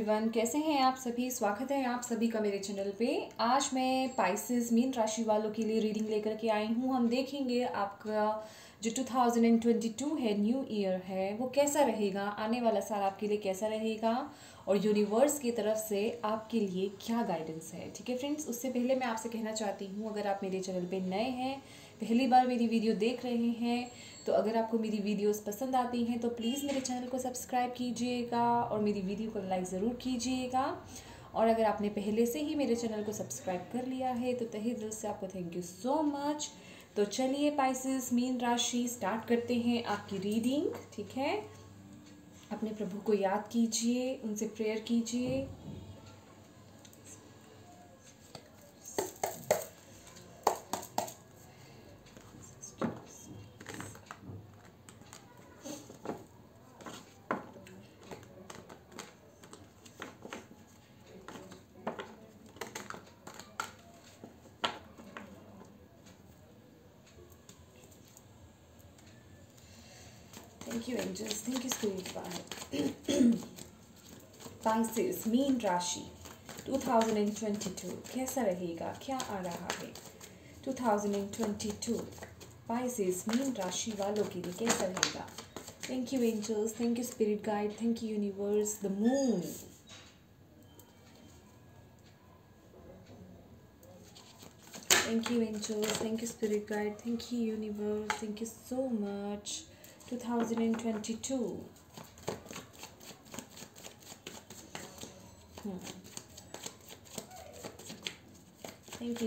Everyone, कैसे हैं आप सभी। स्वागत है आप सभी का मेरे चैनल पे। आज मैं पाइसेस मीन राशि वालों के लिए रीडिंग लेकर के आई हूँ। हम देखेंगे आपका जो 2022 है, न्यू ईयर है, वो कैसा रहेगा, आने वाला साल आपके लिए कैसा रहेगा और यूनिवर्स की तरफ से आपके लिए क्या गाइडेंस है। ठीक है फ्रेंड्स, उससे पहले मैं आपसे कहना चाहती हूँ, अगर आप मेरे चैनल पे नए हैं, पहली बार मेरी वीडियो देख रहे हैं, तो अगर आपको मेरी वीडियोस पसंद आती हैं तो प्लीज़ मेरे चैनल को सब्सक्राइब कीजिएगा और मेरी वीडियो को लाइक ज़रूर कीजिएगा। और अगर आपने पहले से ही मेरे चैनल को सब्सक्राइब कर लिया है तो तहे दिल से आपको थैंक यू सो मच। तो चलिए पाइसेस मीन राशि स्टार्ट करते हैं आपकी रीडिंग। ठीक है, अपने प्रभु को याद कीजिए, उनसे प्रेयर कीजिए। Thank you angels, thank you spirit guide. Pisces मीन राशि 2022 कैसा रहेगा, क्या आ रहा है 2022 पाइसेस मीन राशि वालों के लिए कैसा रहेगा। Thank you angels, thank you spirit guide, thank you universe. The moon, thank you angels, thank you spirit guide, thank you universe, thank you so much। 2022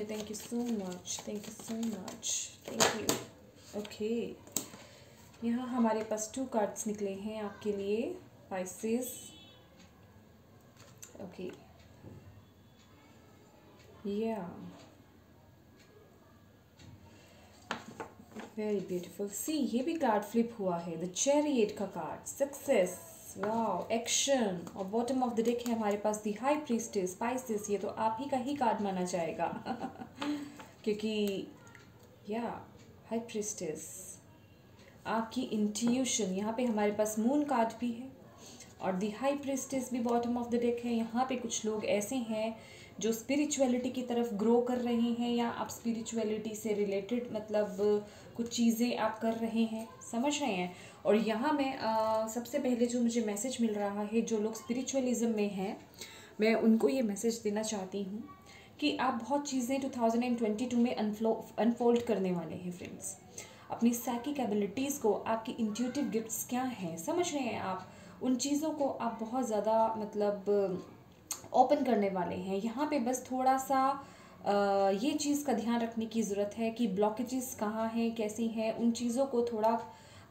thank you so much, thank you so much, thank you। Okay, यहाँ हमारे पास 2 cards निकले हैं आपके लिए Pisces. Okay, या very beautiful. सी, ये भी card flip हुआ है, द चैरियट का कार्ड, सक्सेस, वाओ, एक्शन। और बॉटम ऑफ द डेक है हमारे पास द हाई प्रीस्टेस। स्पाइसेस, ये तो आप ही का ही कार्ड माना जाएगा क्योंकि या हाई प्रीस्टेस आपकी इंट्यूशन। यहाँ पे हमारे पास मून कार्ड भी है और द हाई प्रीस्टेस भी बॉटम ऑफ द डेक है। यहाँ पे कुछ लोग ऐसे हैं जो स्पिरिचुअलिटी की तरफ ग्रो कर रहे हैं, या आप स्पिरिचुअलिटी से रिलेटेड मतलब कुछ चीज़ें आप कर रहे हैं, समझ रहे हैं। और यहाँ मैं सबसे पहले जो मुझे मैसेज मिल रहा है, जो लोग स्पिरिचुअलिज्म में हैं, मैं उनको ये मैसेज देना चाहती हूँ कि आप बहुत चीज़ें 2022 में अनफोल्ड करने वाले हैं फ्रेंड्स। अपनी साइकिक एबिलिटीज़ को, आपकी इंट्यूटिव गिफ्ट्स क्या हैं, समझ रहे हैं आप, उन चीज़ों को आप बहुत ज़्यादा मतलब ओपन करने वाले हैं। यहाँ पे बस थोड़ा सा ये चीज़ का ध्यान रखने की ज़रूरत है कि ब्लॉकेजेस कहाँ हैं, कैसी हैं, उन चीज़ों को थोड़ा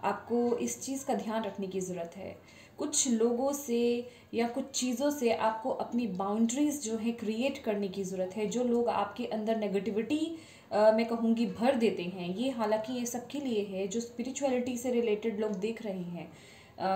आपको इस चीज़ का ध्यान रखने की ज़रूरत है। कुछ लोगों से या कुछ चीज़ों से आपको अपनी बाउंड्रीज़ जो है क्रिएट करने की ज़रूरत है। जो लोग आपके अंदर नेगेटिविटी मैं कहूँगी भर देते हैं, ये हालांकि ये सबके लिए है जो स्पिरिचुअलिटी से रिलेटेड लोग देख रहे हैं,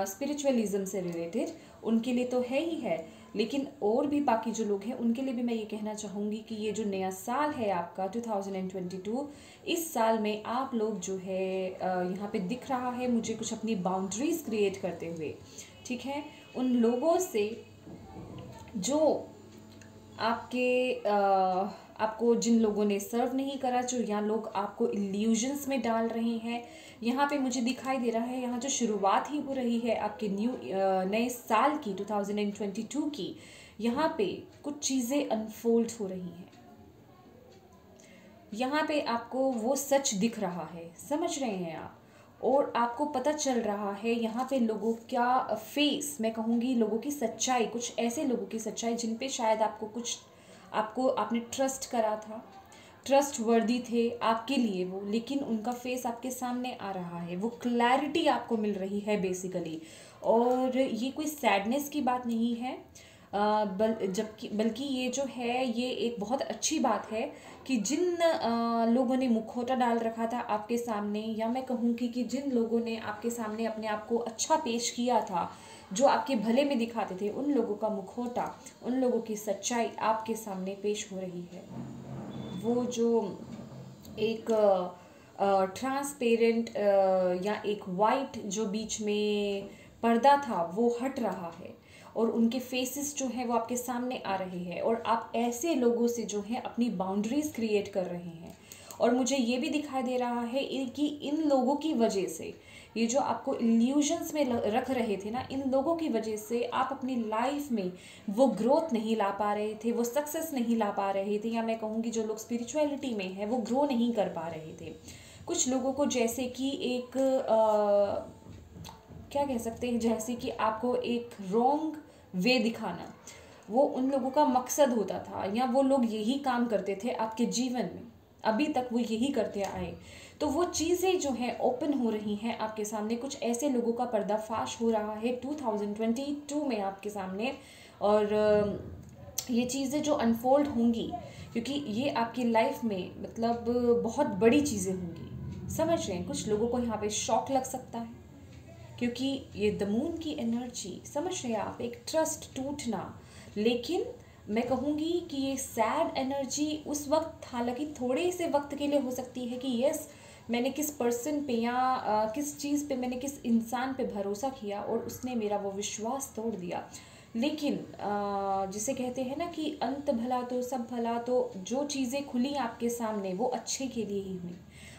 स्पिरिचुअलिज्म से रिलेटेड, उनके लिए तो है ही है, लेकिन और भी बाकी जो लोग हैं उनके लिए भी मैं ये कहना चाहूँगी कि ये जो नया साल है आपका 2022, इस साल में आप लोग जो है यहाँ पे दिख रहा है मुझे कुछ अपनी बाउंड्रीज क्रिएट करते हुए, ठीक है, उन लोगों से जो आपको जिन लोगों ने सर्व नहीं करा, जो यहाँ लोग आपको इल्यूजन्स में डाल रहे हैं, यहाँ पे मुझे दिखाई दे रहा है, यहाँ जो शुरुआत ही हो रही है आपके नए साल की 2022 की, यहाँ पे कुछ चीज़ें अनफोल्ड हो रही हैं। यहाँ पे आपको वो सच दिख रहा है, समझ रहे हैं आप, और आपको पता चल रहा है यहाँ पे लोगों का फेस, मैं कहूँगी लोगों की सच्चाई, कुछ ऐसे लोगों की सच्चाई जिन पे शायद आपने ट्रस्ट करा था, ट्रस्ट वर्दी थे आपके लिए वो, लेकिन उनका फेस आपके सामने आ रहा है, वो क्लैरिटी आपको मिल रही है बेसिकली। और ये कोई सैडनेस की बात नहीं है, बल्कि ये जो है ये एक बहुत अच्छी बात है कि जिन लोगों ने मुखौटा डाल रखा था आपके सामने, या मैं कहूँगी कि जिन लोगों ने आपके सामने अपने आप को अच्छा पेश किया था, जो आपके भले में दिखाते थे, उन लोगों का मुखौटा, उन लोगों की सच्चाई आपके सामने पेश हो रही है। वो जो एक ट्रांसपेरेंट या एक वाइट जो बीच में पर्दा था वो हट रहा है, और उनके फेसेस जो हैं वो आपके सामने आ रहे हैं, और आप ऐसे लोगों से जो है अपनी बाउंड्रीज क्रिएट कर रहे हैं। और मुझे ये भी दिखाई दे रहा है कि इन लोगों की वजह से, ये जो आपको इल्यूजन्स में रख रहे थे ना, इन लोगों की वजह से आप अपनी लाइफ में वो ग्रोथ नहीं ला पा रहे थे, वो सक्सेस नहीं ला पा रहे थे, या मैं कहूँगी जो लोग स्पिरिचुअलिटी में है वो ग्रो नहीं कर पा रहे थे। कुछ लोगों को जैसे कि एक क्या कह सकते हैं, जैसे कि आपको एक रॉन्ग वे दिखाना, वो उन लोगों का मकसद होता था, या वो लोग यही काम करते थे आपके जीवन में, अभी तक वो यही करते आए। तो वो चीज़ें जो हैं ओपन हो रही हैं आपके सामने, कुछ ऐसे लोगों का पर्दाफाश हो रहा है 2022 में आपके सामने। और ये चीज़ें जो अनफोल्ड होंगी, क्योंकि ये आपकी लाइफ में मतलब बहुत बड़ी चीज़ें होंगी, समझ रहे हैं। कुछ लोगों को यहाँ पे शॉक लग सकता है, क्योंकि ये द मून की एनर्जी, समझ रहे हैं आप, एक ट्रस्ट टूटना। लेकिन मैं कहूँगी कि ये सैड एनर्जी उस वक्त, हालांकि थोड़े से वक्त के लिए हो सकती है कि यस, मैंने किस पर्सन पे या किस चीज़ पे, मैंने किस इंसान पे भरोसा किया और उसने मेरा वो विश्वास तोड़ दिया। लेकिन जिसे कहते हैं ना कि अंत भला तो सब भला, तो जो चीज़ें खुली आपके सामने वो अच्छे के लिए ही हुई।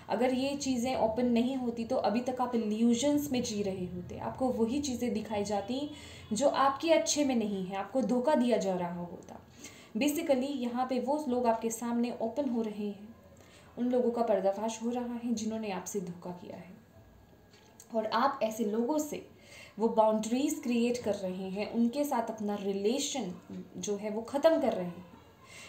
अगर ये चीज़ें ओपन नहीं होती तो अभी तक आप इल्यूजन्स में जी रहे होते, आपको वही चीज़ें दिखाई जाती जो आपके अच्छे में नहीं है, आपको धोखा दिया जा रहा होता। बेसिकली यहाँ पे वो लोग आपके सामने ओपन हो रहे हैं, उन लोगों का पर्दाफाश हो रहा है जिन्होंने आपसे धोखा किया है, और आप ऐसे लोगों से वो बाउंड्रीज क्रिएट कर रहे हैं, उनके साथ अपना रिलेशन जो है वो ख़त्म कर रहे हैं।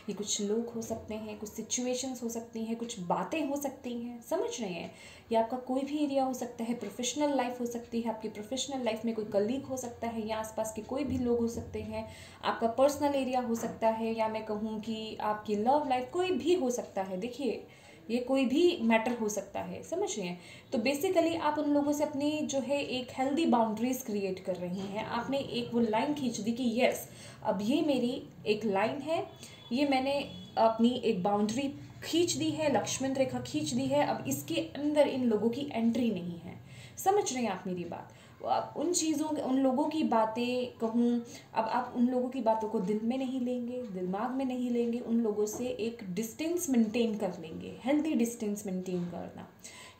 ये कुछ लोग हो सकते हैं, कुछ सिचुएशंस हो सकती हैं, कुछ बातें हो सकती हैं, समझ रहे हैं। ये आपका कोई भी एरिया हो सकता है, प्रोफेशनल लाइफ हो सकती है, आपकी प्रोफेशनल लाइफ में कोई कलीग हो सकता है, या आसपास के कोई भी लोग हो सकते हैं, आपका पर्सनल एरिया हो सकता है, या मैं कहूँ कि आपकी लव लाइफ, कोई भी हो सकता है। देखिए, ये कोई भी मैटर हो सकता है, समझ रहे हैं। तो बेसिकली आप उन लोगों से अपनी जो है एक हेल्दी बाउंड्रीज क्रिएट कर रही हैं। आपने एक वो लाइन खींच दी कि यस, अब ये मेरी एक लाइन है, ये मैंने अपनी एक बाउंड्री खींच दी है, लक्ष्मण रेखा खींच दी है, अब इसके अंदर इन लोगों की एंट्री नहीं है। समझ रहे हैं आप मेरी बात। अब उन चीज़ों, उन लोगों की बातें कहूँ, अब आप उन लोगों की बातों को दिल में नहीं लेंगे, दिमाग में नहीं लेंगे, उन लोगों से एक डिस्टेंस मेंटेन कर लेंगे, हेल्दी डिस्टेंस मेंटेन करना।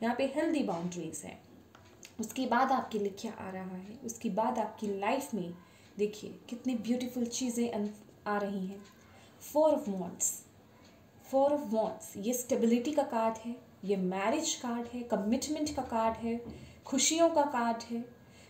यहाँ पे हेल्दी बाउंड्रीज है। उसके बाद आपके लिए क्या आ रहा है, उसके बाद आपकी लाइफ में देखिए कितनी ब्यूटीफुल चीज़ें आ रही हैं। 4 ऑफ वॉन्ड्स, 4 ऑफ वॉन्ड्स, ये स्टेबिलिटी का कार्ड है, ये मैरिज कार्ड है, कमिटमेंट का कार्ड है, खुशियों का कार्ड है।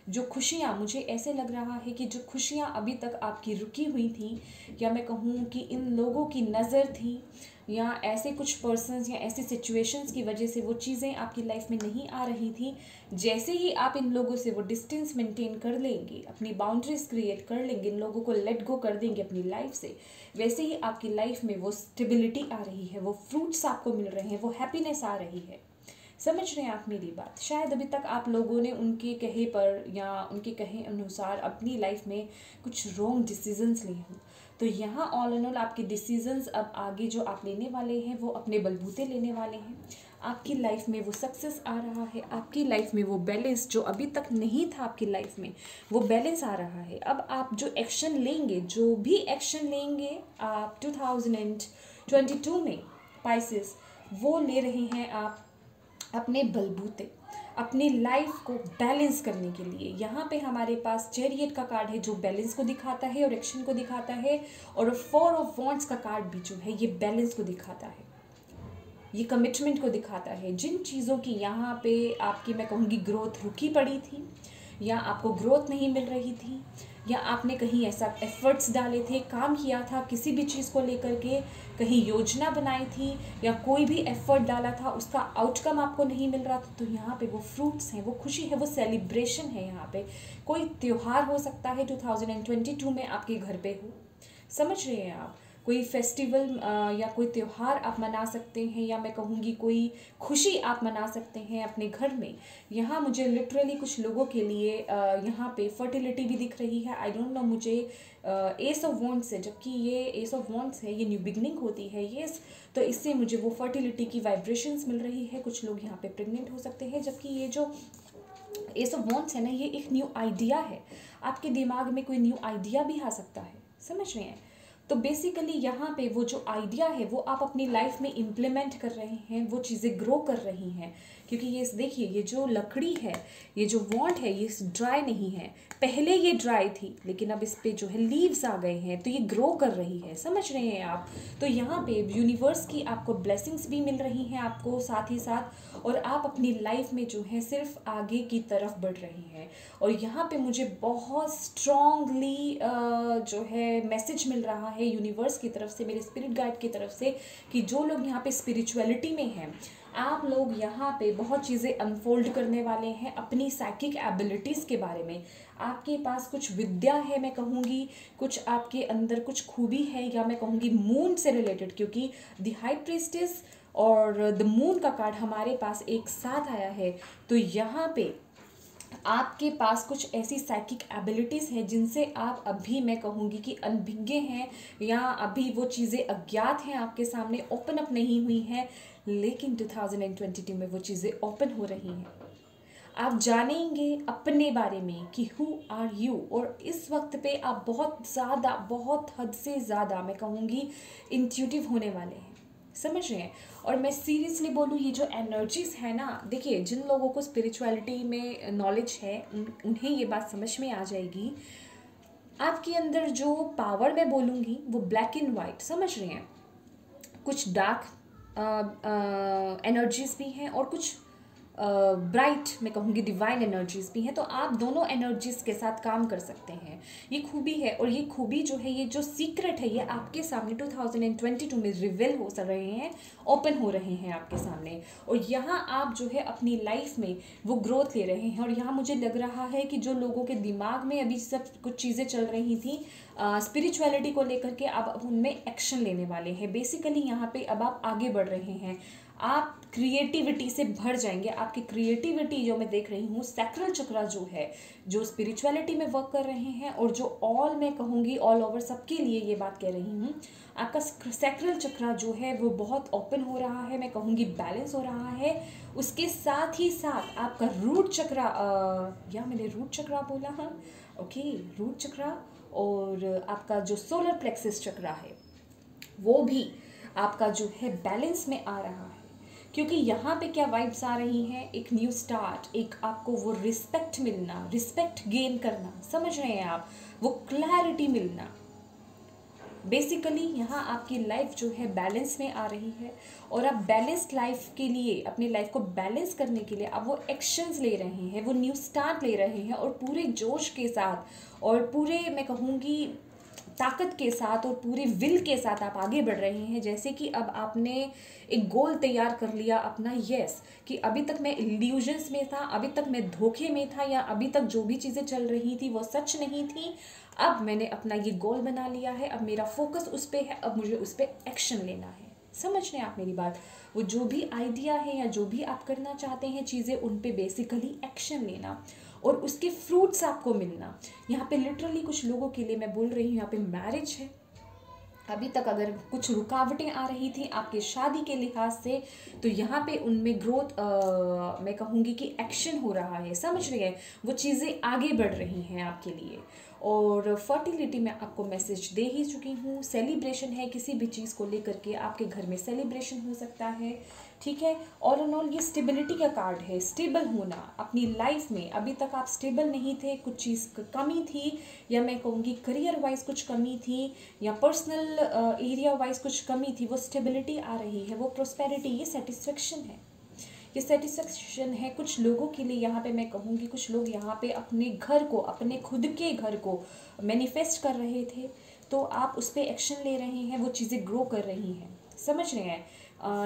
जो खुशियाँ, मुझे ऐसे लग रहा है कि जो खुशियाँ अभी तक आपकी रुकी हुई थी, या मैं कहूँ कि इन लोगों की नज़र थी, या ऐसे कुछ पर्सन्स या ऐसी सिचुएशंस की वजह से वो चीज़ें आपकी लाइफ में नहीं आ रही थी, जैसे ही आप इन लोगों से वो डिस्टेंस मेंटेन कर लेंगे, अपनी बाउंड्रीज क्रिएट कर लेंगे, इन लोगों को लेट गो कर देंगे अपनी लाइफ से, वैसे ही आपकी लाइफ में वो स्टेबिलिटी आ रही है, वो फ्रूट्स आपको मिल रहे हैं, वो हैप्पीनेस आ रही है। समझ रहे हैं आप मेरी बात। शायद अभी तक आप लोगों ने उनके कहे पर या उनके कहे अनुसार अपनी लाइफ में कुछ रॉन्ग डिसीजंस लिए हों, तो यहाँ ऑल एंड ऑल आपके डिसीजंस अब आगे जो आप लेने वाले हैं वो अपने बलबूते लेने वाले हैं। आपकी लाइफ में वो सक्सेस आ रहा है, आपकी लाइफ में वो बैलेंस जो अभी तक नहीं था आपकी लाइफ में, वो बैलेंस आ रहा है। अब आप जो एक्शन लेंगे, जो भी एक्शन लेंगे आप 2022 में पाइसेस, वो ले रहे हैं आप अपने बलबूते, अपनी लाइफ को बैलेंस करने के लिए। यहाँ पे हमारे पास चैरियट का कार्ड है जो बैलेंस को दिखाता है और एक्शन को दिखाता है, और 4 ऑफ वॉन्ड्स का कार्ड भी जो है ये बैलेंस को दिखाता है, ये कमिटमेंट को दिखाता है। जिन चीज़ों की यहाँ पे आपकी, मैं कहूँगी, ग्रोथ रुकी पड़ी थी, या आपको ग्रोथ नहीं मिल रही थी, या आपने कहीं ऐसा एफर्ट्स डाले थे, काम किया था किसी भी चीज़ को लेकर के, कहीं योजना बनाई थी या कोई भी एफर्ट डाला था, उसका आउटकम आपको नहीं मिल रहा था, तो यहाँ पे वो फ्रूट्स हैं, वो खुशी है, वो सेलिब्रेशन है। यहाँ पे कोई त्यौहार हो सकता है 2022 में आपके घर पे हो, समझ रहे हैं आप, कोई फेस्टिवल या कोई त्यौहार आप मना सकते हैं, या मैं कहूँगी कोई खुशी आप मना सकते हैं अपने घर में। यहाँ मुझे लिटरली कुछ लोगों के लिए यहाँ पे फर्टिलिटी भी दिख रही है। आई डोंट नो, मुझे एस ऑफ वॉन्ड्स है, जबकि ये एस ऑफ वॉन्ड्स है, ये न्यू बिगनिंग होती है, येस। तो इससे मुझे वो फर्टिलिटी की वाइब्रेशंस मिल रही है। कुछ लोग यहाँ पे प्रेग्नेंट हो सकते हैं, जबकि ये जो एस ऑफ वॉन्ड्स है ना, ये एक न्यू आइडिया है, आपके दिमाग में कोई न्यू आइडिया भी आ सकता है, समझ रहे हैं। तो बेसिकली यहाँ पे वो जो आइडिया है वो आप अपनी लाइफ में इम्प्लीमेंट कर रहे हैं, वो चीज़ें ग्रो कर रही हैं, क्योंकि ये देखिए ये जो लकड़ी है, ये जो वॉन्ड है, ये ड्राई नहीं है, पहले ये ड्राई थी लेकिन अब इस पे जो है लीव्स आ गए हैं, तो ये ग्रो कर रही है, समझ रहे हैं आप। तो यहाँ पे यूनिवर्स की आपको ब्लेसिंग्स भी मिल रही हैं आपको साथ ही साथ, और आप अपनी लाइफ में जो है सिर्फ आगे की तरफ बढ़ रही हैं। और यहाँ पे मुझे बहुत स्ट्रॉन्गली जो है मैसेज मिल रहा है यूनिवर्स की तरफ से, मेरे स्पिरिट गाइड की तरफ से, कि जो लोग यहाँ पे स्पिरिचुअलिटी में हैं, आप लोग यहाँ पे बहुत चीज़ें अनफोल्ड करने वाले हैं अपनी साइकिक एबिलिटीज़ के बारे में। आपके पास कुछ विद्या है, मैं कहूँगी कुछ आपके अंदर कुछ खूबी है, या मैं कहूँगी मून से रिलेटेड, क्योंकि द हाई प्रीस्टेस और द मून का कार्ड हमारे पास एक साथ आया है। तो यहाँ पे आपके पास कुछ ऐसी साइकिक एबिलिटीज़ हैं जिनसे आप अभी मैं कहूँगी कि अनभिज्ञ हैं, या अभी वो चीज़ें अज्ञात हैं, आपके सामने ओपन अप नहीं हुई हैं, लेकिन 2022 में वो चीज़ें ओपन हो रही हैं। आप जानेंगे अपने बारे में कि हु आर यू, और इस वक्त पे आप बहुत ज़्यादा, बहुत हद से ज़्यादा मैं कहूँगी इंट्यूटिव होने वाले हैं, समझ रहे हैं। और मैं सीरियसली बोलूँ, ये जो एनर्जीज है ना, देखिए जिन लोगों को स्पिरिचुअलिटी में नॉलेज है उन्हें ये बात समझ में आ जाएगी। आपके अंदर जो पावर मैं बोलूँगी वो ब्लैक एंड वाइट, समझ रहे हैं, कुछ डार्क एनर्जीज भी हैं और कुछ ब्राइट मैं कहूँगी डिवाइन एनर्जीज भी हैं। तो आप दोनों एनर्जीज के साथ काम कर सकते हैं, ये खूबी है। और ये खूबी जो है, ये जो सीक्रेट है, ये आपके सामने 2022 में रिवील हो रहे हैं, ओपन हो रहे हैं आपके सामने। और यहाँ आप जो है अपनी लाइफ में वो ग्रोथ ले रहे हैं। और यहाँ मुझे लग रहा है कि जो लोगों के दिमाग में अभी सब कुछ चीज़ें चल रही थी स्पिरिचुअलिटी को लेकर के, आप अब उनमें एक्शन लेने वाले हैं। बेसिकली यहाँ पे अब आप आगे बढ़ रहे हैं, आप क्रिएटिविटी से भर जाएंगे। आपकी क्रिएटिविटी जो मैं देख रही हूँ, सैक्रल चक्रा जो है, जो स्पिरिचुअलिटी में वर्क कर रहे हैं, और जो ऑल मैं कहूँगी ऑल ओवर सबके लिए ये बात कह रही हूँ, आपका सैक्रल चक्रा जो है वो बहुत ओपन हो रहा है, मैं कहूँगी बैलेंस हो रहा है। उसके साथ ही साथ आपका रूट चक्रा, या मैंने रूट चक्रा बोला, हाँ ओके, रूट चक्रा, और आपका जो सोलर प्लेक्सिस चक्रा है वो भी आपका जो है बैलेंस में आ रहा है। क्योंकि यहाँ पे क्या वाइब्स आ रही हैं, एक न्यू स्टार्ट, एक आपको वो रिस्पेक्ट मिलना, रिस्पेक्ट गेन करना, समझ रहे हैं आप, वो क्लैरिटी मिलना। बेसिकली यहाँ आपकी लाइफ जो है बैलेंस में आ रही है, और आप बैलेंस्ड लाइफ के लिए, अपनी लाइफ को बैलेंस करने के लिए आप वो एक्शंस ले रहे हैं, वो न्यू स्टार्ट ले रहे हैं, और पूरे जोश के साथ और पूरे मैं कहूँगी ताकत के साथ और पूरे विल के साथ आप आगे बढ़ रहे हैं। जैसे कि अब आपने एक गोल तैयार कर लिया अपना, यस, कि अभी तक मैं इल्यूजन्स में था, अभी तक मैं धोखे में था, या अभी तक जो भी चीज़ें चल रही थी वो सच नहीं थी। अब मैंने अपना ये गोल बना लिया है, अब मेरा फोकस उस पर है, अब मुझे उस पर एक्शन लेना है। समझ रहे हैं आप मेरी बात? वो जो भी आइडिया है या जो भी आप करना चाहते हैं चीज़ें, उन पे बेसिकली एक्शन लेना और उसके फ्रूट्स आपको मिलना। यहाँ पे लिटरली कुछ लोगों के लिए मैं बोल रही हूँ, यहाँ पे मैरिज है, अभी तक अगर कुछ रुकावटें आ रही थी आपके शादी के लिहाज से, तो यहाँ पे उनमें ग्रोथ मैं कहूँगी कि एक्शन हो रहा है, समझ रही है, वो चीज़ें आगे बढ़ रही हैं आपके लिए। और फर्टिलिटी में आपको मैसेज दे ही चुकी हूँ। सेलिब्रेशन है, किसी भी चीज़ को लेकर के आपके घर में सेलिब्रेशन हो सकता है, ठीक है। ऑल एंड ऑल ये स्टेबिलिटी का कार्ड है, स्टेबल होना अपनी लाइफ में। अभी तक आप स्टेबल नहीं थे, कुछ चीज़ कमी थी, या मैं कहूँगी करियर वाइज कुछ कमी थी, या पर्सनल एरिया वाइज कुछ कमी थी, वो स्टेबिलिटी आ रही है, वो प्रोस्पेरिटी, ये सेटिस्फेक्शन है, ये सेटिस्फेक्शन है कुछ लोगों के लिए। यहाँ पे मैं कहूँगी कुछ लोग यहाँ पे अपने घर को, अपने खुद के घर को मैनिफेस्ट कर रहे थे, तो आप उस पर एक्शन ले रहे हैं, वो चीज़ें ग्रो कर रही हैं, समझ रहे हैं।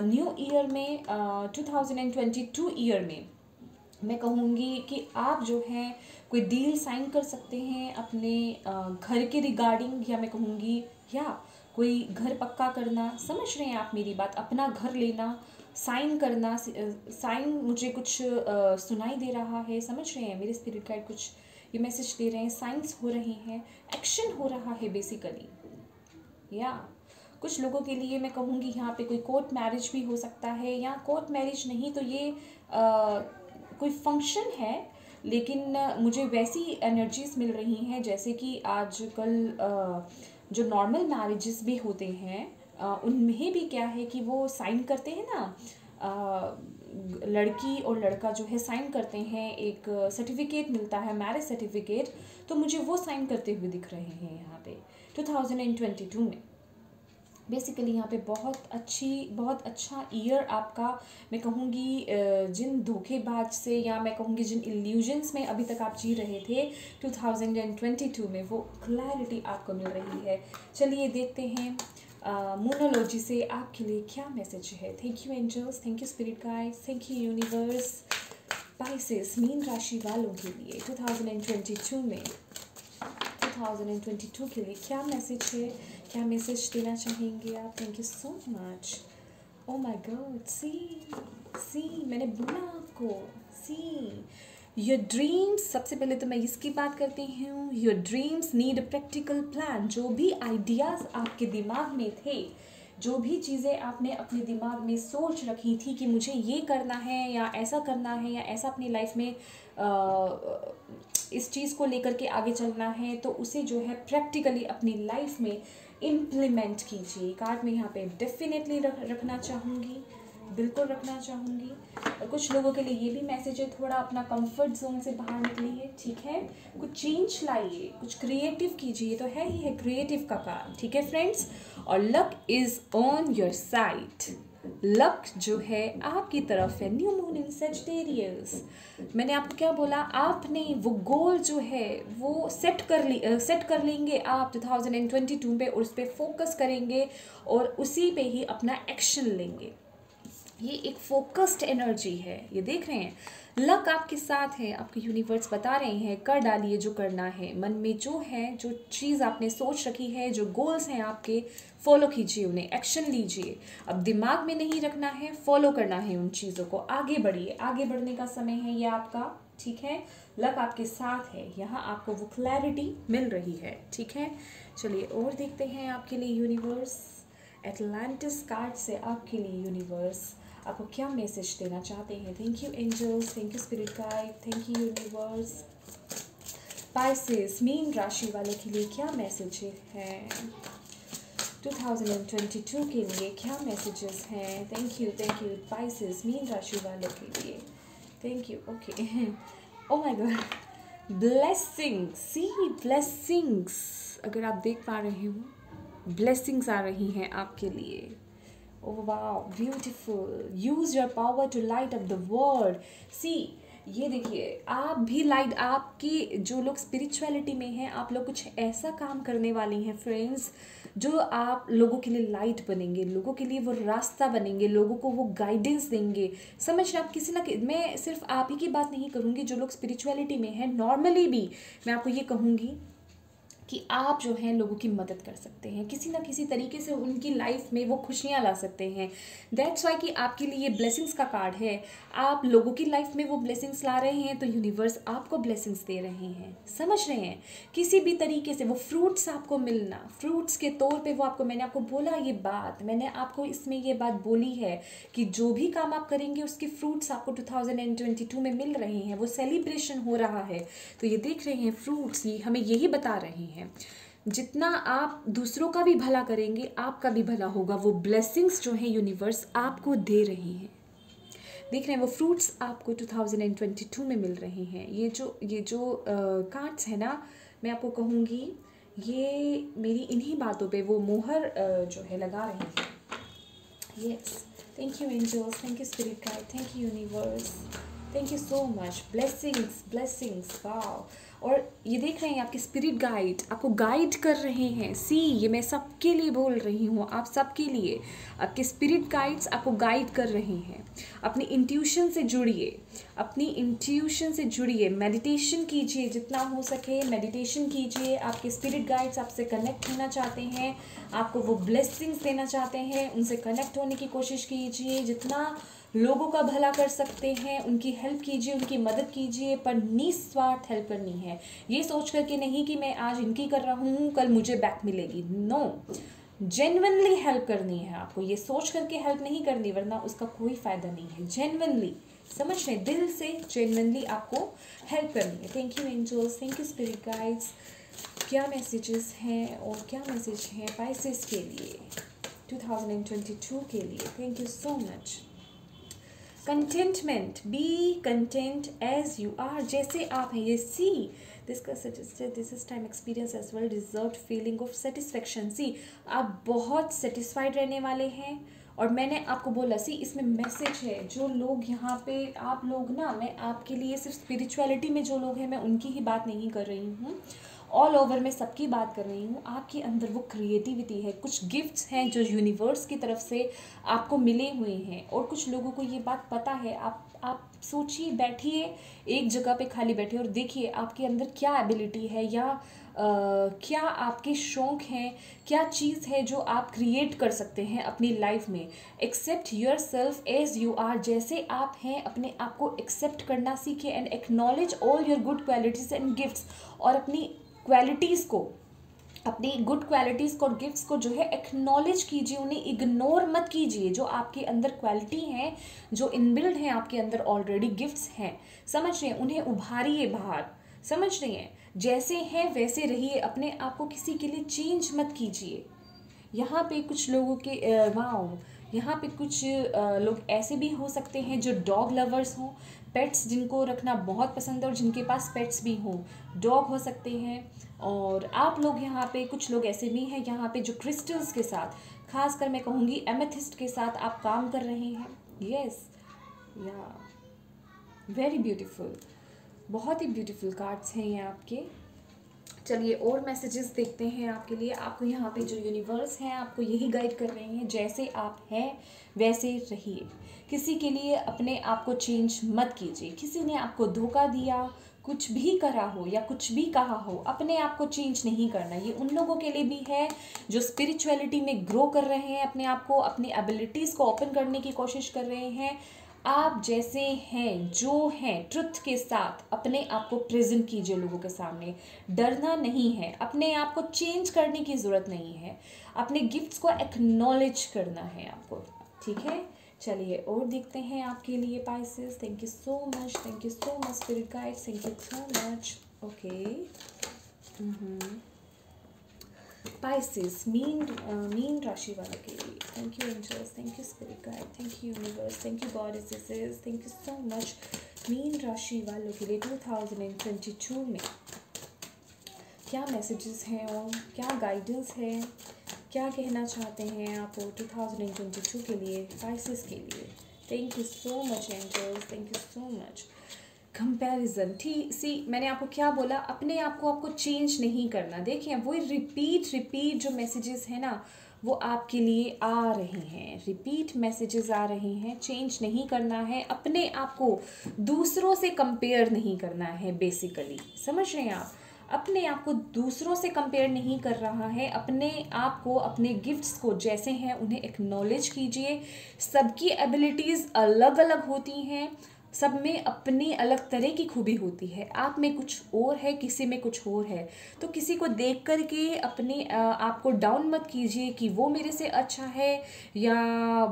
न्यू ईयर में 2022 ईयर में मैं कहूँगी कि आप जो है कोई डील साइन कर सकते हैं अपने घर के रिगार्डिंग, या मैं कहूँगी या कोई घर पक्का करना, समझ रहे हैं आप मेरी बात, अपना घर लेना, साइन करना। साइन मुझे कुछ सुनाई दे रहा है, समझ रहे हैं, मेरे स्पिरिट गाइड कुछ ये मैसेज दे रहे हैं, साइंस हो रहे हैं, एक्शन हो रहा है बेसिकली। या कुछ लोगों के लिए मैं कहूँगी यहाँ पे कोई कोर्ट मैरिज भी हो सकता है, या कोर्ट मैरिज नहीं तो ये कोई फंक्शन है लेकिन मुझे वैसी एनर्जीज मिल रही हैं जैसे कि आजकल जो नॉर्मल मैरिजेस भी होते हैं उनमें भी क्या है कि वो साइन करते हैं ना, लड़की और लड़का जो है साइन करते हैं, एक सर्टिफिकेट मिलता है, मैरिज सर्टिफिकेट, तो मुझे वो साइन करते हुए दिख रहे हैं यहाँ पे 2022 में। बेसिकली यहाँ पे बहुत अच्छा ईयर आपका, मैं कहूँगी जिन धोखेबाज से, या मैं कहूँगी जिन इल्यूजन्स में अभी तक आप जी रहे थे 2022 में, वो क्लैरिटी आपको मिल रही है। चलिए देखते हैं मोनोलॉजी से आपके लिए क्या मैसेज है। Thank you angels, thank you spirit guides, thank you universe. Pisces मीन राशि वालों के लिए 2022 के लिए क्या मैसेज है, क्या मैसेज देना चाहेंगे आप। Thank you so much. Oh my god, see मैंने बोला आपको, सी योर ड्रीम्स। सबसे पहले तो मैं इसकी बात करती हूँ, your dreams need a practical plan. जो भी आइडियाज़ आपके दिमाग में थे, जो भी चीज़ें आपने अपने दिमाग में सोच रखी थी कि मुझे ये करना है या ऐसा करना है या ऐसा अपनी लाइफ में इस चीज़ को लेकर के आगे चलना है, तो उसे जो है प्रैक्टिकली अपनी लाइफ में इम्प्लीमेंट कीजिए। कार्ड में यहाँ पे डेफिनेटली रखना चाहूँगी, बिल्कुल रखना चाहूँगी। और कुछ लोगों के लिए ये भी मैसेज है, थोड़ा अपना कंफर्ट जोन से बाहर निकलिए, ठीक है, कुछ चेंज लाइए, कुछ क्रिएटिव कीजिए। तो है ही है क्रिएटिव का कार्ड, ठीक है फ्रेंड्स। और luck is on your side, luck जो है आपकी तरफ है। न्यू मून इन सेजिटेरियस, मैंने आपको क्या बोला, आपने वो गोल जो है वो सेट कर लेंगे आप 2022 में, और उस पर फोकस करेंगे और उसी पे ही अपना एक्शन लेंगे। ये एक फोकस्ड एनर्जी है, ये देख रहे हैं, लक आपके साथ है। आपके यूनिवर्स बता रहे हैं कर डालिए जो करना है, मन में जो है, जो चीज़ आपने सोच रखी है, जो गोल्स हैं आपके, फॉलो कीजिए उन्हें, एक्शन लीजिए। अब दिमाग में नहीं रखना है, फॉलो करना है उन चीज़ों को। आगे बढ़िए, आगे बढ़ने का समय है ये आपका, ठीक है। लक आपके साथ है, यहाँ आपको वो क्लैरिटी मिल रही है, ठीक है। चलिए और देखते हैं आपके लिए यूनिवर्स, एटलांटिस कार्ड से आपके लिए यूनिवर्स आपको क्या मैसेज देना चाहते हैं। Thank you angels, thank you spirit guide, thank you universe. Pisces मीन राशि वालों के लिए क्या मैसेज है 2022 के लिए, क्या मैसेजेस हैं। थैंक यू पाइसेस मीन राशि वालों के लिए, thank you. Okay, oh my God, blessings, see blessings, अगर आप देख पा रहे हो, ब्लेसिंग्स आ रही हैं आपके लिए। Oh wow, beautiful. Use your power to light up the world. See, ये देखिए, आप भी लाइट, आपकी जो लोग स्पिरिचुअलिटी में हैं, आप लोग कुछ ऐसा काम करने वाली हैं फ्रेंड्स, जो आप लोगों के लिए लाइट बनेंगे, लोगों के लिए वो रास्ता बनेंगे, लोगों को वो गाइडेंस देंगे। समझ रहे आप, किसी ना, मैं सिर्फ आप ही की बात नहीं करूँगी, जो लोग स्पिरिचुअलिटी में हैं नॉर्मली भी मैं आपको ये कहूँगी कि आप जो हैं लोगों की मदद कर सकते हैं, किसी ना किसी तरीके से उनकी लाइफ में वो खुशियाँ ला सकते हैं। दैट्स वाई कि आपके लिए ये ब्लेसिंग्स का कार्ड है। आप लोगों की लाइफ में वो ब्लेसिंग्स ला रहे हैं, तो यूनिवर्स आपको ब्लेसिंग्स दे रहे हैं। समझ रहे हैं, किसी भी तरीके से वो फ्रूट्स आपको मिलना, फ्रूट्स के तौर पे वो आपको, मैंने आपको बोला ये बात, मैंने आपको इसमें ये बात बोली है कि जो भी काम आप करेंगे उसके फ्रूट्स आपको 2022 में मिल रहे हैं, वो सेलिब्रेशन हो रहा है। तो ये देख रहे हैं फ्रूट्स, ये हमें यही बता रहे हैं, जितना आप दूसरों का भी भला करेंगे आपका भी भला होगा। वो ब्लेसिंग्स जो हैं यूनिवर्स आपको दे रही हैं, देख रहे हैं, वो फ्रूट्स आपको 2022 में मिल रहे हैं। ये जो कार्ड्स है ना, मैं आपको कहूँगी, ये मेरी इन्हीं बातों पे वो मोहर जो है लगा रहे हैं। Yes, thank you angels, thank you spirit guide, thank you universe, thank you so much. Blessings, wow. और ये देख रहे हैं आपके स्पिरिट गाइड आपको गाइड कर रहे हैं। सी, ये मैं सबके लिए बोल रही हूँ, आप सबके लिए, आपके स्पिरिट गाइड्स आपको गाइड कर रहे हैं। अपनी इंट्यूशन से जुड़िए, अपनी इंट्यूशन से जुड़िए, मेडिटेशन कीजिए, जितना हो सके मेडिटेशन कीजिए। आपके स्पिरिट गाइड्स आपसे कनेक्ट होना चाहते हैं, आपको वो ब्लेसिंग्स देना चाहते हैं, उनसे कनेक्ट होने की कोशिश कीजिए। जितना लोगों का भला कर सकते हैं उनकी हेल्प कीजिए, उनकी मदद कीजिए, पर निस्वार्थ हेल्प करनी है। ये सोच करके नहीं कि मैं आज इनकी कर रहा हूँ कल मुझे बैक मिलेगी, नो, जेन्युइनली हेल्प करनी है आपको। ये सोच करके हेल्प नहीं करनी, वरना उसका कोई फ़ायदा नहीं है। जेन्युइनली समझ रहे हैं, दिल से जेन्युइनली आपको हेल्प करनी है। Thank you angels, thank you spirit guides. क्या मैसेजेस हैं और क्या मैसेज हैं पाइसेस के लिए 2022 के लिए? Thank you so much. Contentment, be content as you are, जैसे आप हैं। ये see this is time experience as well deserve feeling of satisfaction. See आप बहुत सेटिस्फाइड रहने वाले हैं। और मैंने आपको बोला सी इसमें मैसेज है, जो लोग यहाँ पे आप लोग ना, मैं आपके लिए सिर्फ स्पिरिचुअलिटी में जो लोग हैं मैं उनकी ही बात नहीं कर रही हूँ, ऑल ओवर मैं सबकी बात कर रही हूँ। आपके अंदर वो क्रिएटिविटी है, कुछ गिफ्ट्स हैं जो यूनिवर्स की तरफ से आपको मिले हुए हैं। और कुछ लोगों को ये बात पता है। आप सोचिए, बैठिए एक जगह पे खाली बैठे और देखिए आपके अंदर क्या एबिलिटी है, या क्या आपके शौक़ हैं, क्या चीज़ है जो आप क्रिएट कर सकते हैं अपनी लाइफ में। Accept yourself as you are, जैसे आप हैं अपने आप को एक्सेप्ट करना सीखिए। And acknowledge all your good qualities and gifts, और अपनी क्वालिटीज़ को, अपनी गुड क्वालिटीज़ को और गिफ्ट्स को जो है एक्नॉलेज कीजिए, उन्हें इग्नोर मत कीजिए। जो आपके अंदर क्वालिटी हैं, जो इनबिल्ड हैं आपके अंदर ऑलरेडी गिफ्ट्स हैं, समझ रहे हैं, उन्हें उभारिए बाहर। समझ रहे हैं, जैसे हैं वैसे रहिए, अपने आप को किसी के लिए चेंज मत कीजिए। यहाँ पे कुछ लोगों के यहाँ पे कुछ लोग ऐसे भी हो सकते हैं जो डॉग लवर्स हों, पेट्स जिनको रखना बहुत पसंद है और जिनके पास पेट्स भी हों, डॉग हो सकते हैं। और आप लोग यहाँ पे कुछ लोग ऐसे भी हैं यहाँ पे जो क्रिस्टल्स के साथ, खासकर मैं कहूँगी एमेथिस्ट के साथ आप काम कर रहे हैं। यस, या वेरी ब्यूटीफुल, बहुत ही ब्यूटीफुल कार्ड्स हैं ये आपके। चलिए और मैसेजेस देखते हैं आपके लिए। आपको यहाँ पे जो यूनिवर्स हैं आपको यही गाइड कर रहे हैं, जैसे आप हैं वैसे रहिए। किसी के लिए अपने आप को चेंज मत कीजिए। किसी ने आपको धोखा दिया, कुछ भी करा हो या कुछ भी कहा हो, अपने आप को चेंज नहीं करना। ये उन लोगों के लिए भी है जो स्पिरिचुअलिटी में ग्रो कर रहे हैं, अपने आप को, अपनी एबिलिटीज़ को ओपन करने की कोशिश कर रहे हैं। आप जैसे हैं, जो हैं, ट्रुथ के साथ अपने आप को प्रेजेंट कीजिए लोगों के सामने। डरना नहीं है, अपने आप को चेंज करने की ज़रूरत नहीं है, अपने गिफ्ट्स को एक्नॉलेज करना है आपको। ठीक है, चलिए और देखते हैं आपके लिए Pisces. Thank you so much spirit guides, thank you so much. Okay, Pisces मीन राशि वालों के लिए। Thank you angels, thank you spirit guide, thank you universe, thank you goddesses, thank you so much. मीन राशि वालों के लिए 2022 में क्या मैसेजेस हैं और क्या गाइडेंस है, क्या कहना चाहते हैं आप 2022 के लिए पाइसेस के लिए? Thank you so much angels, thank you so much. Comparison, ठीक, सी मैंने आपको क्या बोला, अपने आप को आपको चेंज नहीं करना। देखिए वो रिपीट जो मैसेजेस हैं ना, वो आपके लिए आ रहे हैं, रिपीट मैसेजेस आ रहे हैं। चेंज नहीं करना है, अपने आप को दूसरों से कंपेयर नहीं करना है बेसिकली। समझ रहे हैं आप, अपने आप को दूसरों से कंपेयर नहीं कर रहा है। अपने आप को, अपने गिफ्ट्स को जैसे हैं उन्हें एक्नॉलेज कीजिए। सबकी एबिलिटीज़ अलग अलग होती हैं, सब में अपनी अलग तरह की खूबी होती है। आप में कुछ और है, किसी में कुछ और है। तो किसी को देख कर के अपने आप को डाउन मत कीजिए कि वो मेरे से अच्छा है या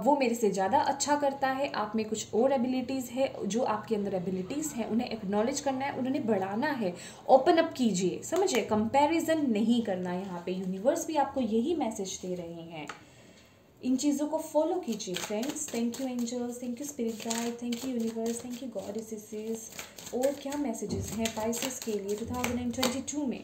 वो मेरे से ज़्यादा अच्छा करता है। आप में कुछ और एबिलिटीज़ है, जो आपके अंदर एबिलिटीज़ हैं उन्हें एक्नॉलेज करना है, उन्हें बढ़ाना है, ओपन अप कीजिए। समझिए, कंपैरिजन नहीं करना है। यहाँ पे यूनिवर्स भी आपको यही मैसेज दे रहे हैं। इन चीज़ों को फॉलो कीजिए friends. Thank you angels, thank you spirit guide, thank you universe, thank you goddesses. और क्या मैसेजेस हैं पाइसेस के लिए 2022 में?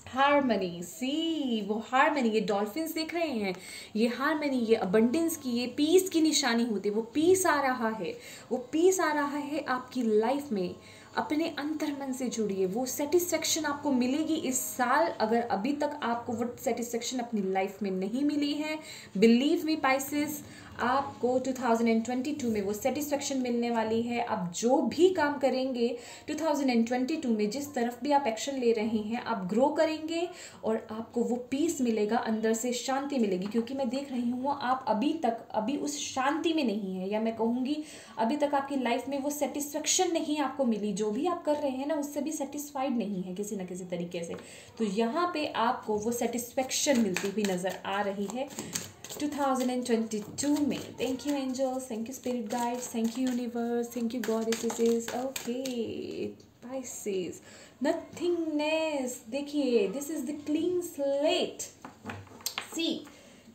हार्मनी, सी वो हार्मनी, ये डॉल्फिन्स देख रहे हैं, ये हार्मनी, ये अबंडेंस की, ये पीस की निशानी होती है। वो पीस आ रहा है, वो पीस आ रहा है आपकी लाइफ में। अपने अंतर मन से जुड़िए, वो सेटिस्फेक्शन आपको मिलेगी इस साल। अगर अभी तक आपको वो सेटिस्फेक्शन अपनी लाइफ में नहीं मिली है, बिलीव मी पाइसेस, आपको 2022 में वो सेटिस्फेक्शन मिलने वाली है। आप जो भी काम करेंगे 2022 में, जिस तरफ भी आप एक्शन ले रहे हैं, आप ग्रो करेंगे और आपको वो पीस मिलेगा, अंदर से शांति मिलेगी। क्योंकि मैं देख रही हूँ आप अभी उस शांति में नहीं है, या मैं कहूँगी अभी तक आपकी लाइफ में वो सेटिस्फेक्शन नहीं आपको मिली। जो भी आप कर रहे हैं ना, उससे भी सेटिस्फाइड नहीं है किसी न किसी तरीके से। तो यहाँ पे आपको वो सेटिस्फेक्शन मिलती हुई नज़र आ रही है। 2022 में। Thank you angels, thank you spirit guides, thank you universe, thank you goddesses. Okay pisces, nothingness. देखिए this is the clean slate. See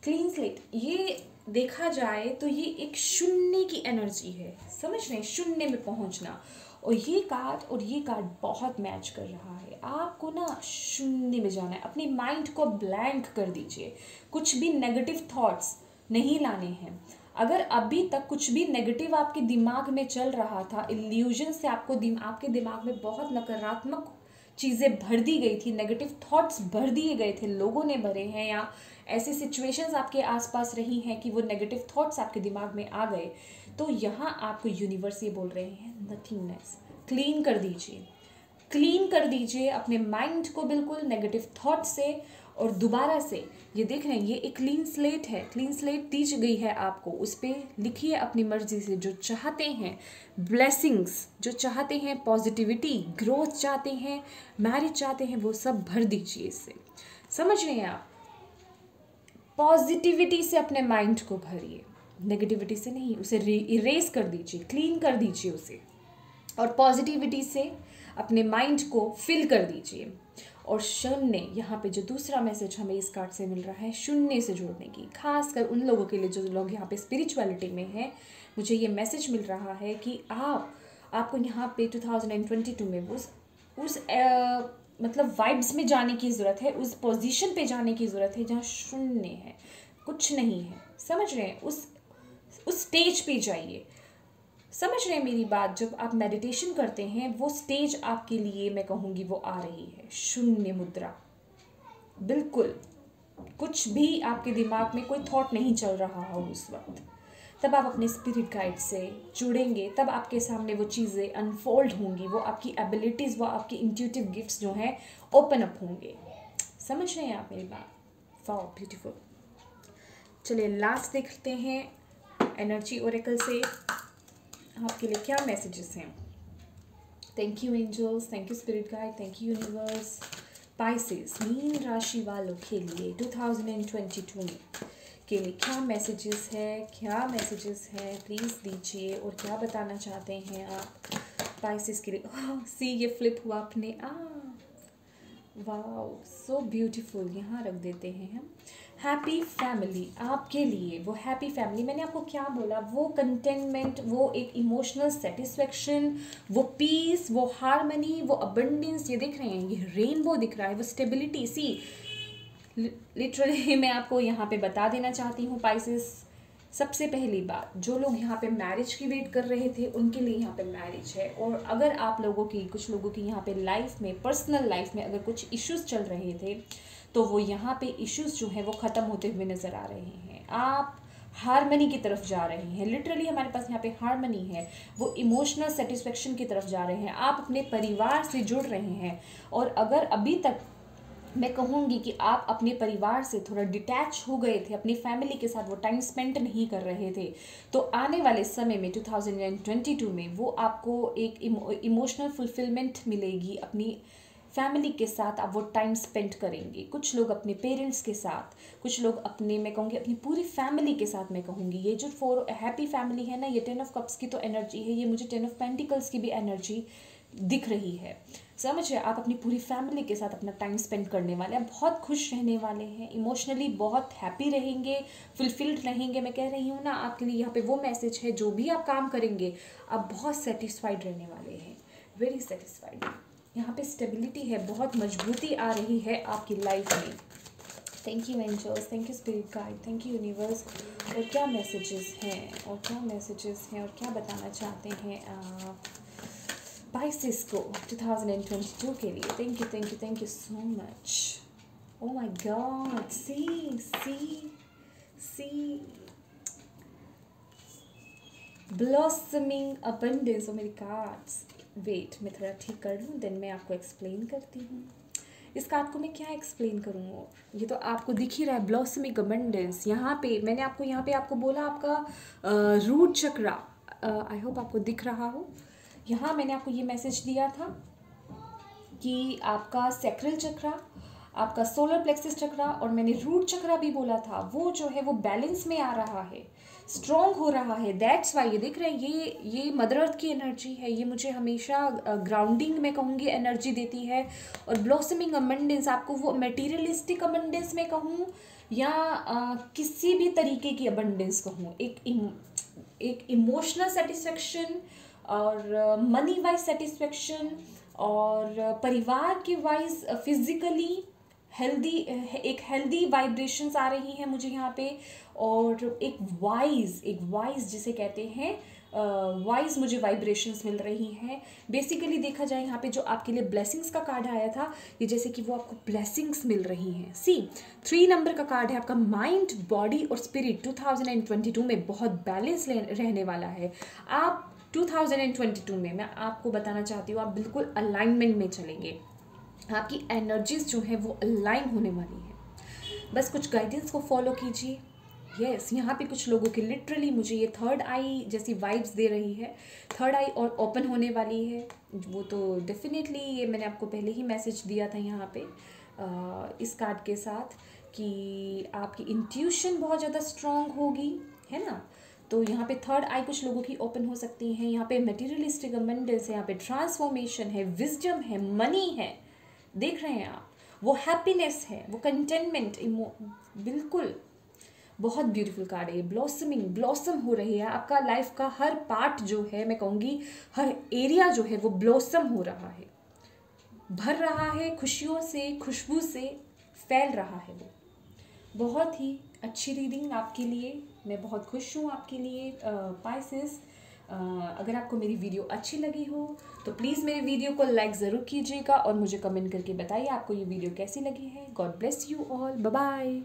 clean slate, ये देखा जाए तो ये एक शून्य की एनर्जी है, समझ रहे हैं, शून्य में पहुंचना। और ये कार्ड बहुत मैच कर रहा है। आपको ना शून्य में जाना है, अपनी माइंड को ब्लैंक कर दीजिए, कुछ भी नेगेटिव थॉट्स नहीं लाने हैं। अगर अभी तक कुछ भी नेगेटिव आपके दिमाग में चल रहा था, इल्यूजन से आपके दिमाग में बहुत नकारात्मक चीज़ें भर दी गई थी, नेगेटिव थॉट्स भर दिए गए थे, लोगों ने भरे हैं, या ऐसी सिचुएशंस आपके आसपास रही हैं कि वो नेगेटिव थॉट्स आपके दिमाग में आ गए, तो यहाँ आपको यूनिवर्स ये बोल रहे हैं नथिंगनेस, क्लीन कर दीजिए, क्लीन कर दीजिए अपने माइंड को बिल्कुल नेगेटिव थॉट से। और दोबारा से ये देख रहे हैं, ये एक क्लीन स्लेट है, क्लीन स्लेट दी गई है आपको, उस पर लिखिए अपनी मर्जी से जो चाहते हैं ब्लेसिंग्स, जो चाहते हैं पॉजिटिविटी, ग्रोथ चाहते हैं, मैरिज चाहते हैं, वो सब भर दीजिए इससे। समझ रहे हैं आप, पॉजिटिविटी से अपने माइंड को भरिए, नेगेटिविटी से नहीं, उसे इरेज कर दीजिए, क्लीन कर दीजिए उसे, और पॉजिटिविटी से अपने माइंड को फिल कर दीजिए। और शून्य, यहाँ पे जो दूसरा मैसेज हमें इस कार्ड से मिल रहा है, शून्य से जोड़ने की, खासकर उन लोगों के लिए जो लोग यहाँ पे स्पिरिचुअलिटी में हैं, मुझे ये मैसेज मिल रहा है कि आपको यहाँ पे 2022 में उस मतलब वाइब्स में जाने की ज़रूरत है, उस पोजीशन पे जाने की ज़रूरत है जहाँ शून्य है, कुछ नहीं है। समझ रहे हैं, उस स्टेज पे जाइए। समझ रहे हैं मेरी बात, जब आप मेडिटेशन करते हैं वो स्टेज आपके लिए, मैं कहूँगी, वो आ रही है, शून्य मुद्रा, बिल्कुल कुछ भी आपके दिमाग में कोई थॉट नहीं चल रहा हो उस वक्त। तब आप अपने स्पिरिट गाइड से जुड़ेंगे, तब आपके सामने वो चीज़ें अनफोल्ड होंगी, वो आपकी एबिलिटीज़, वो आपकी इंट्यूटिव गिफ्ट्स जो हैं ओपन अप होंगे। समझ रहे हैं आप मेरी बात? Wow beautiful. चलिए लास्ट देखते हैं एनर्जी ओरेकल से आपके लिए क्या मैसेजेस हैं। Thank you angels, thank you spirit guide, thank you universe. Pisces, मीन राशि वालों के लिए 2022 में के लिए क्या मैसेजेस है, क्या मैसेजेस है, प्लीज़ दीजिए। और क्या बताना चाहते हैं आप पाइसेस के लिए? सी ये फ्लिप हुआ अपने, वाओ सो ब्यूटीफुल। यहाँ रख देते हैं हम हैप्पी फैमिली आपके लिए। वो हैप्पी फैमिली, मैंने आपको क्या बोला, वो कंटेनमेंट, वो एक इमोशनल सेटिस्फेक्शन, वो पीस, वो हारमनी, वो अबंडेंस, ये दिख रहे हैं, ये रेनबो दिख रहा है, वो स्टेबिलिटी। सी लिटरली मैं आपको यहाँ पे बता देना चाहती हूँ पाइसेस, सबसे पहली बात, जो लोग यहाँ पे मैरिज की वेट कर रहे थे उनके लिए यहाँ पे मैरिज है। और अगर आप लोगों की, कुछ लोगों की यहाँ पे लाइफ में, पर्सनल लाइफ में अगर कुछ इश्यूज चल रहे थे, तो वो यहाँ पे इश्यूज जो हैं वो ख़त्म होते हुए नज़र आ रहे हैं। आप हारमनी की तरफ जा रहे हैं, लिटरली हमारे पास यहाँ पे हारमनी है, वो इमोशनल सेटिस्फेक्शन की तरफ जा रहे हैं, आप अपने परिवार से जुड़ रहे हैं। और अगर अभी तक मैं कहूँगी कि आप अपने परिवार से थोड़ा डिटैच हो गए थे, अपनी फैमिली के साथ वो टाइम स्पेंड नहीं कर रहे थे, तो आने वाले समय में 2022 में वो आपको एक इमोशनल फुलफिलमेंट मिलेगी, अपनी फैमिली के साथ आप वो टाइम स्पेंड करेंगे। कुछ लोग अपने पेरेंट्स के साथ, कुछ लोग अपने, मैं कहूँगी अपनी पूरी फैमिली के साथ, मैं कहूँगी ये जो हैप्पी फैमिली है ना, ये 10 ऑफ कप्स की तो एनर्जी है, ये मुझे 10 ऑफ पेंटिकल्स की भी एनर्जी दिख रही है। समझिए, आप अपनी पूरी फैमिली के साथ अपना टाइम स्पेंड करने वाले हैं, बहुत खुश रहने वाले हैं, इमोशनली बहुत हैप्पी रहेंगे, फुलफिल्ड रहेंगे। मैं कह रही हूँ ना, आपके लिए यहाँ पे वो मैसेज है, जो भी आप काम करेंगे आप बहुत सेटिस्फाइड रहने वाले हैं, वेरी सेटिस्फाइड। यहाँ पे स्टेबिलिटी है, बहुत मजबूती आ रही है आपकी लाइफ में। Thank you angels, thank you spirit guide, thank you universe. और क्या मैसेजेस हैं, और क्या मैसेजेस हैं, और क्या बताना चाहते हैं आप पाइसेस को 2022 के लिए? Thank you, thank you, thank you so much. Oh my god, see blossoming abundance. Oh मेरी कार्ड्स, वेट मैं थोड़ा ठीक कर लूँ, देन मैं आपको एक्सप्लेन करती हूँ। इस कार्ड को मैं क्या एक्सप्लेन करूँ, और ये तो आपको दिख ही रहा है, ब्लॉसमिंग अबंडेंस। यहाँ पे मैंने आपको बोला आपका रूट चक्रा, आई होप आपको दिख रहा हो। यहाँ मैंने आपको ये मैसेज दिया था कि आपका सैक्रल चक्रा, आपका सोलर प्लेक्सस चक्रा और मैंने रूट चक्रा भी बोला था, वो जो है वो बैलेंस में आ रहा है, स्ट्रॉन्ग हो रहा है। दैट्स वाई ये देख रहे हैं, ये मदर अर्थ की एनर्जी है, ये मुझे हमेशा ग्राउंडिंग में कहूँगी एनर्जी देती है। और ब्लॉसमिंग अबंडेंस, आपको वो मटेरियलिस्टिक अबंडेंस में कहूँ या किसी भी तरीके की अबंडेंस कहूँ, एक इमोशनल सेटिस्फेक्शन और मनी वाइज सेटिस्फेक्शन और परिवार के वाइज फिजिकली हेल्दी, एक हेल्दी वाइब्रेशंस आ रही हैं मुझे यहाँ पे। और एक वाइज जिसे कहते हैं वाइज मुझे वाइब्रेशंस मिल रही हैं। बेसिकली देखा जाए यहाँ पे जो आपके लिए ब्लेसिंग्स का कार्ड आया था, ये जैसे कि वो आपको ब्लेसिंग्स मिल रही हैं। 3 नंबर का कार्ड है आपका माइंड, बॉडी और स्पिरिट 2022 में बहुत बैलेंस रहने वाला है। आप 2022 में मैं आपको बताना चाहती हूँ, आप बिल्कुल अलाइनमेंट में चलेंगे, आपकी एनर्जीज जो है वो अलाइन होने वाली है। बस कुछ गाइडेंस को फॉलो कीजिए। यस, यहाँ पे कुछ लोगों की लिटरली मुझे ये थर्ड आई जैसी वाइब्स दे रही है, थर्ड आई और ओपन होने वाली है। वो तो डेफिनेटली, ये मैंने आपको पहले ही मैसेज दिया था यहाँ पे इस कार्ड के साथ कि आपकी इंट्यूशन बहुत ज़्यादा स्ट्रॉन्ग होगी, है ना। तो यहाँ पे थर्ड आई कुछ लोगों की ओपन हो सकती हैं। यहाँ पे मटेरियलिस्टिक अबंडेंस है, यहाँ पे ट्रांसफॉर्मेशन है, विजडम है, मनी है, देख रहे हैं आप, वो हैप्पीनेस है, वो कंटेनमेंट, बिल्कुल बहुत ब्यूटीफुल कार्ड है ये। ब्लॉसम हो रही है, आपका लाइफ का हर पार्ट जो है, मैं कहूँगी हर एरिया जो है वो ब्लॉसम हो रहा है, भर रहा है खुशियों से, खुशबू से फैल रहा है। वो बहुत ही अच्छी रीडिंग आपके लिए, मैं बहुत खुश हूँ आपके लिए पाइसेस। अगर आपको मेरी वीडियो अच्छी लगी हो तो प्लीज़ मेरे वीडियो को लाइक ज़रूर कीजिएगा और मुझे कमेंट करके बताइए आपको ये वीडियो कैसी लगी है। God bless you all, bye bye.